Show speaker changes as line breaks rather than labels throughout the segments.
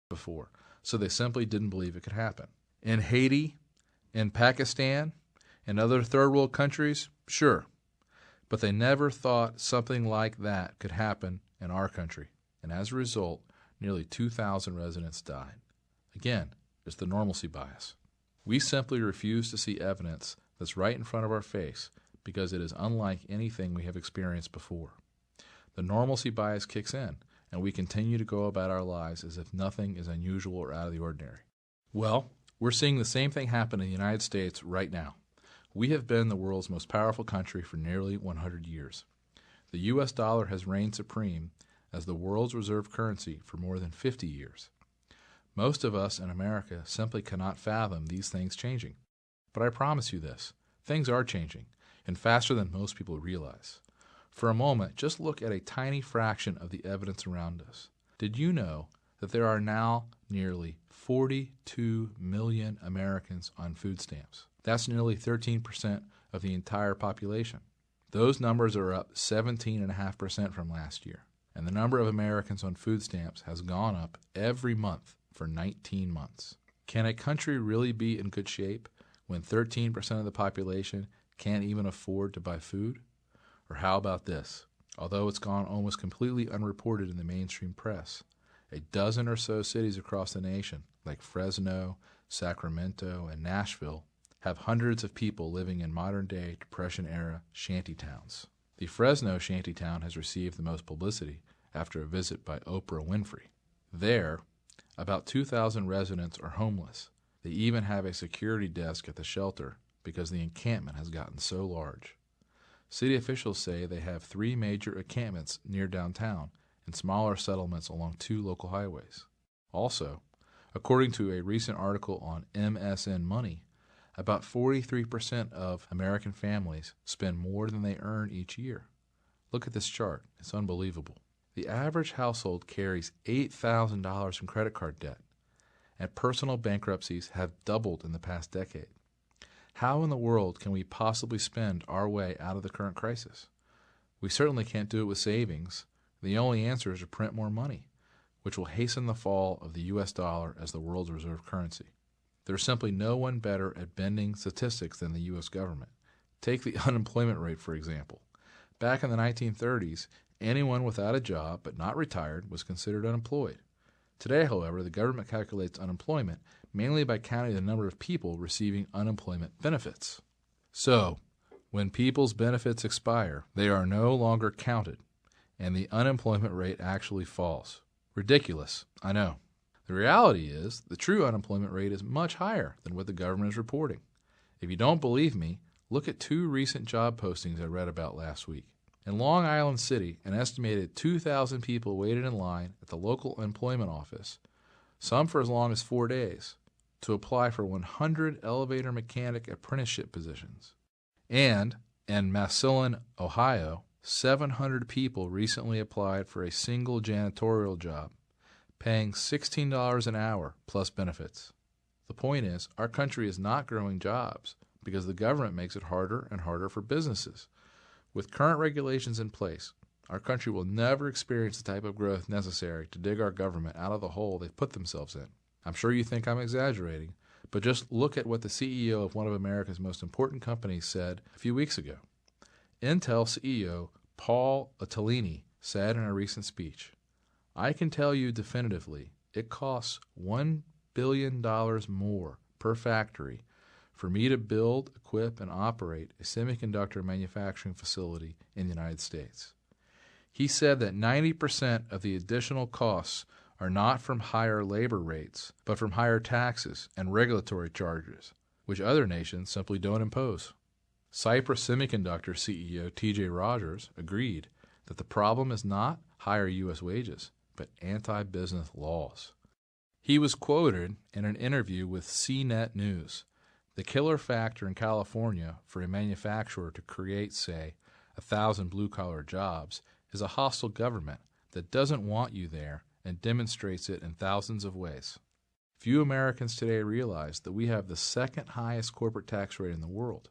before, so they simply didn't believe it could happen. In Haiti, in Pakistan, and other third world countries, sure, but they never thought something like that could happen in our country, and as a result, nearly 2,000 residents died. Again, it's the normalcy bias. We simply refuse to see evidence that's right in front of our face because it is unlike anything we have experienced before. The normalcy bias kicks in, and we continue to go about our lives as if nothing is unusual or out of the ordinary. Well, we're seeing the same thing happen in the United States right now. We have been the world's most powerful country for nearly 100 years. The U.S. dollar has reigned supreme as the world's reserve currency for more than 50 years. Most of us in America simply cannot fathom these things changing. But I promise you this, things are changing, and faster than most people realize. For a moment, just look at a tiny fraction of the evidence around us. Did you know that there are now nearly 42 million Americans on food stamps? That's nearly 13% of the entire population. Those numbers are up 17.5% from last year, and the number of Americans on food stamps has gone up every month for 19 months. Can a country really be in good shape when 13% of the population can't even afford to buy food? Or how about this? Although it's gone almost completely unreported in the mainstream press, a dozen or so cities across the nation, like Fresno, Sacramento, and Nashville, have hundreds of people living in modern-day Depression-era shantytowns. The Fresno shantytown has received the most publicity after a visit by Oprah Winfrey. There, about 2,000 residents are homeless. They even have a security desk at the shelter because the encampment has gotten so large. City officials say they have 3 major encampments near downtown and smaller settlements along 2 local highways. Also, according to a recent article on MSN Money, about 43% of American families spend more than they earn each year. Look at this chart. It's unbelievable. The average household carries $8,000 in credit card debt, and personal bankruptcies have doubled in the past decade. How in the world can we possibly spend our way out of the current crisis? We certainly can't do it with savings. The only answer is to print more money, which will hasten the fall of the U.S. dollar as the world's reserve currency. There's simply no one better at bending statistics than the U.S. government. Take the unemployment rate, for example. Back in the 1930s, anyone without a job but not retired was considered unemployed. Today, however, the government calculates unemployment mainly by counting the number of people receiving unemployment benefits. So, when people's benefits expire, they are no longer counted, and the unemployment rate actually falls. Ridiculous, I know. The reality is, the true unemployment rate is much higher than what the government is reporting. If you don't believe me, look at 2 recent job postings I read about last week. In Long Island City, an estimated 2,000 people waited in line at the local employment office, some for as long as 4 days, to apply for 100 elevator mechanic apprenticeship positions. And in Massillon, Ohio, 700 people recently applied for a single janitorial job, paying $16 an hour plus benefits. The point is, our country is not growing jobs because the government makes it harder and harder for businesses. With current regulations in place, our country will never experience the type of growth necessary to dig our government out of the hole they've put themselves in. I'm sure you think I'm exaggerating, but just look at what the CEO of one of America's most important companies said a few weeks ago. Intel CEO Paul Otellini said in a recent speech, "I can tell you definitively it costs $1 billion more per factory for me to build, equip, and operate a semiconductor manufacturing facility in the United States." He said that 90% of the additional costs are not from higher labor rates, but from higher taxes and regulatory charges, which other nations simply don't impose. Cypress Semiconductor CEO T.J. Rogers agreed that the problem is not higher U.S. wages, but anti-business laws. He was quoted in an interview with CNET News. The killer factor in California for a manufacturer to create, say, 1,000 blue-collar jobs is a hostile government that doesn't want you there and demonstrates it in thousands of ways. Few Americans today realize that we have the second highest corporate tax rate in the world.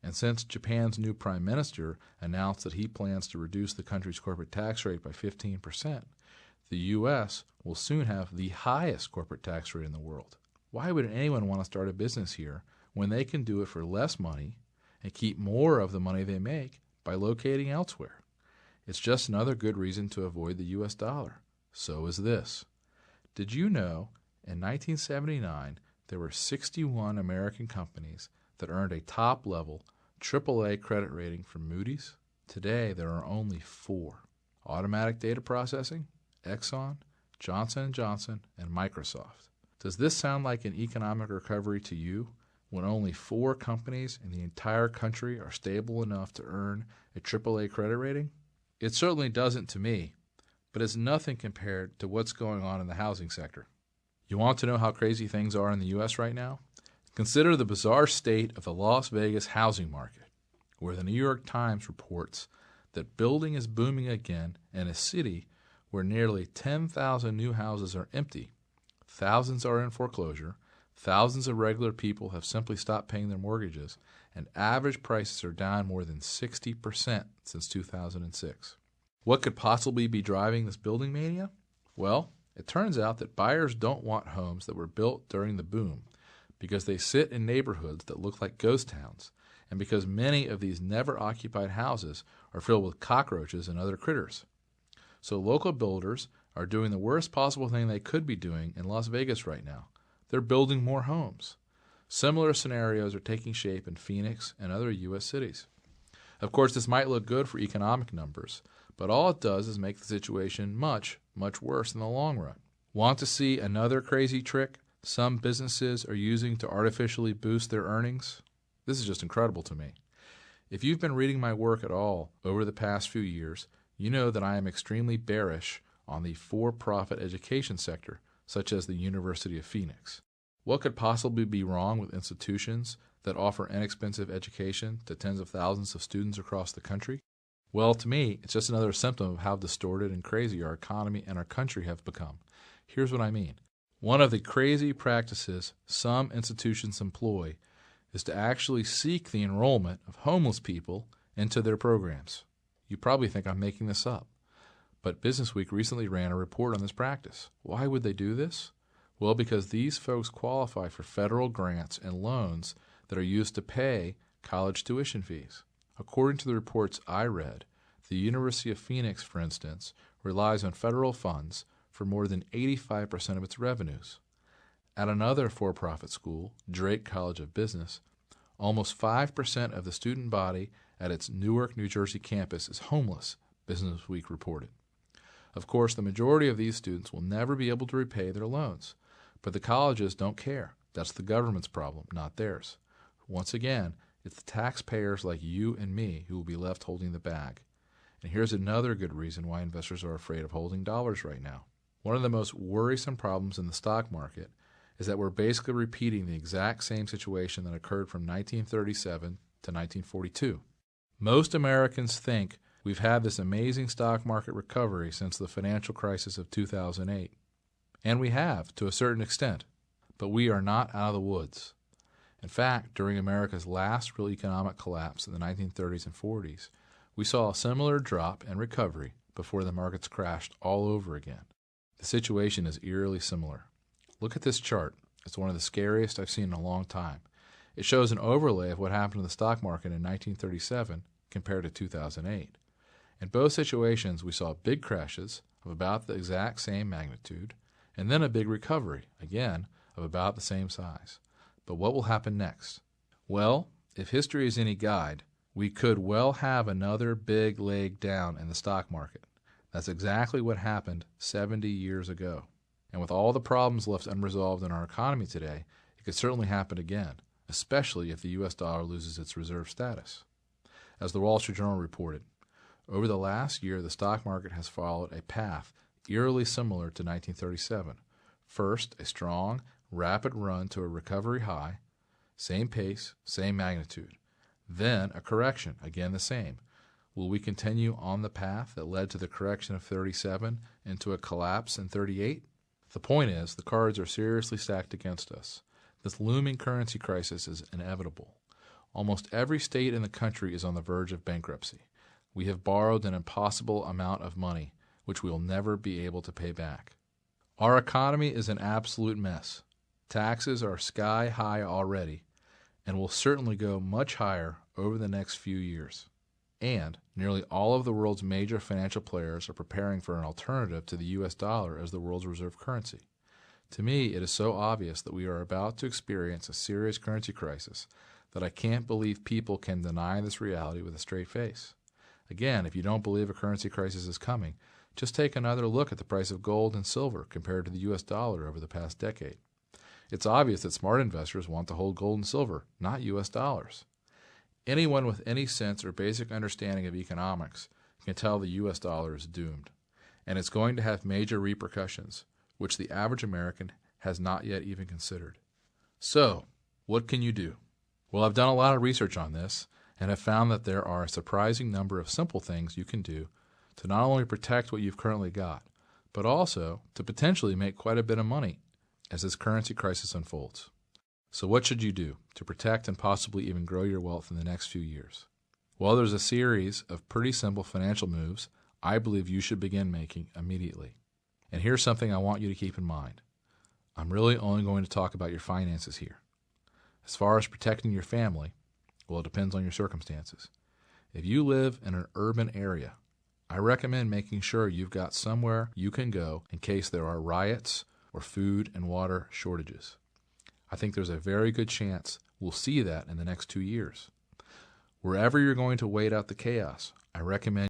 And since Japan's new prime minister announced that he plans to reduce the country's corporate tax rate by 15%, the U.S. will soon have the highest corporate tax rate in the world. Why would anyone want to start a business here when they can do it for less money and keep more of the money they make by locating elsewhere? It's just another good reason to avoid the U.S. dollar. So is this. Did you know in 1979 there were 61 American companies that earned a top-level AAA credit rating from Moody's? Today there are only 4. Automatic Data Processing, Exxon, Johnson & Johnson, and Microsoft. Does this sound like an economic recovery to you when only 4 companies in the entire country are stable enough to earn a AAA credit rating? It certainly doesn't to me, but it's nothing compared to what's going on in the housing sector. You want to know how crazy things are in the U.S. right now? Consider the bizarre state of the Las Vegas housing market, where the New York Times reports that building is booming again in a city where nearly 10,000 new houses are empty. Thousands are in foreclosure, thousands of regular people have simply stopped paying their mortgages, and average prices are down more than 60% since 2006. What could possibly be driving this building mania? Well, it turns out that buyers don't want homes that were built during the boom because they sit in neighborhoods that look like ghost towns, and because many of these never-occupied houses are filled with cockroaches and other critters. So local builders are doing the worst possible thing they could be doing in Las Vegas right now. They're building more homes. Similar scenarios are taking shape in Phoenix and other U.S. cities. Of course, this might look good for economic numbers, but all it does is make the situation much, much worse in the long run. Want to see another crazy trick some businesses are using to artificially boost their earnings? This is just incredible to me. If you've been reading my work at all over the past few years, you know that I am extremely bearish on the for-profit education sector, such as the University of Phoenix. What could possibly be wrong with institutions that offer inexpensive education to tens of thousands of students across the country? Well, to me, it's just another symptom of how distorted and crazy our economy and our country have become. Here's what I mean. One of the crazy practices some institutions employ is to actually seek the enrollment of homeless people into their programs. You probably think I'm making this up, but Businessweek recently ran a report on this practice. Why would they do this? Well, because these folks qualify for federal grants and loans that are used to pay college tuition fees. According to the reports I read, the University of Phoenix, for instance, relies on federal funds for more than 85% of its revenues. At another for-profit school, Drake College of Business, almost 5% of the student body at its Newark, New Jersey campus is homeless, Businessweek reported. Of course, the majority of these students will never be able to repay their loans, but the colleges don't care. That's the government's problem, not theirs. Once again, it's the taxpayers like you and me who will be left holding the bag. And here's another good reason why investors are afraid of holding dollars right now. One of the most worrisome problems in the stock market is that we're basically repeating the exact same situation that occurred from 1937 to 1942. Most Americans think we've had this amazing stock market recovery since the financial crisis of 2008. And we have, to a certain extent. But we are not out of the woods. In fact, during America's last real economic collapse in the 1930s and 40s, we saw a similar drop and recovery before the markets crashed all over again. The situation is eerily similar. Look at this chart. It's one of the scariest I've seen in a long time. It shows an overlay of what happened to the stock market in 1937 compared to 2008. In both situations, we saw big crashes of about the exact same magnitude, and then a big recovery, again, of about the same size. But what will happen next? Well, if history is any guide, we could well have another big leg down in the stock market. That's exactly what happened 70 years ago. And with all the problems left unresolved in our economy today, it could certainly happen again, especially if the U.S. dollar loses its reserve status. As the Wall Street Journal reported, over the last year, the stock market has followed a path eerily similar to 1937. First, a strong, rapid run to a recovery high, same pace, same magnitude. Then a correction, again the same. Will we continue on the path that led to the correction of 37 into a collapse in 38? The point is, the cards are seriously stacked against us. This looming currency crisis is inevitable. Almost every state in the country is on the verge of bankruptcy. We have borrowed an impossible amount of money, which we will never be able to pay back. Our economy is an absolute mess. Taxes are sky high already, and will certainly go much higher over the next few years. And nearly all of the world's major financial players are preparing for an alternative to the U.S. dollar as the world's reserve currency. To me, it is so obvious that we are about to experience a serious currency crisis that I can't believe people can deny this reality with a straight face. Again, if you don't believe a currency crisis is coming, just take another look at the price of gold and silver compared to the U.S. dollar over the past decade. It's obvious that smart investors want to hold gold and silver, not U.S. dollars. Anyone with any sense or basic understanding of economics can tell the U.S. dollar is doomed, and it's going to have major repercussions, which the average American has not yet even considered. So, what can you do? Well, I've done a lot of research on this, and have found that there are a surprising number of simple things you can do to not only protect what you've currently got, but also to potentially make quite a bit of money as this currency crisis unfolds. So what should you do to protect and possibly even grow your wealth in the next few years? Well, there's a series of pretty simple financial moves I believe you should begin making immediately. And here's something I want you to keep in mind. I'm really only going to talk about your finances here. As far as protecting your family, well, it depends on your circumstances. If you live in an urban area, I recommend making sure you've got somewhere you can go in case there are riots or food and water shortages. I think there's a very good chance we'll see that in the next 2 years. Wherever you're going to wait out the chaos, I recommend